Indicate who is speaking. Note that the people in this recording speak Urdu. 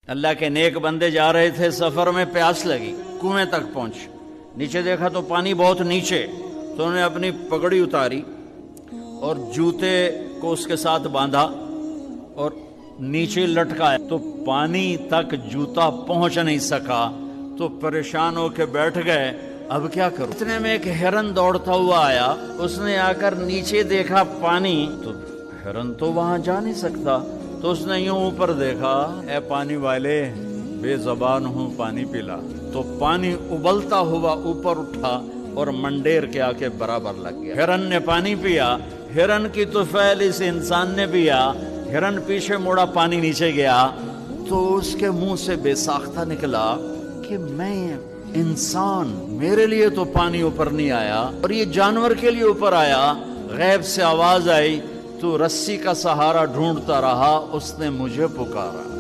Speaker 1: اللہ کے نیک بندے جا رہے تھے سفر میں، پیاس لگی، کنویں تک پہنچ، نیچے دیکھا تو پانی بہت نیچے، تو انہوں نے اپنی پگڑی اتاری اور جوتے کو اس کے ساتھ باندھا اور نیچے لٹکایا، تو پانی تک جوتا پہنچ نہیں سکا، تو پریشان ہو کے بیٹھ گئے، اب کیا کروں؟ اتنے میں ایک ہرن دوڑتا ہوا آیا، اس نے آ کر نیچے دیکھا پانی، تو ہرن تو وہاں جا نہیں سکتا، تو اس نے یوں اوپر دیکھا، اے پانی والے بے زبان ہوں، پانی پلا، تو پانی ابلتا ہوا اوپر اٹھا اور منڈیر کے آ کے برابر لگ گیا۔ ہرن نے پانی پیا، ہرن کی طفیل اس انسان نے پیا، ہرن پیچھے مڑا، پانی نیچے گیا، تو اس کے منہ سے بے ساختہ نکلا کہ میں انسان، میرے لیے تو پانی اوپر نہیں آیا اور یہ جانور کے لیے اوپر آیا۔ غیب سے آواز آئی، تو رسی کا سہارا ڈھونڈتا رہا، اس نے مجھے پکارا۔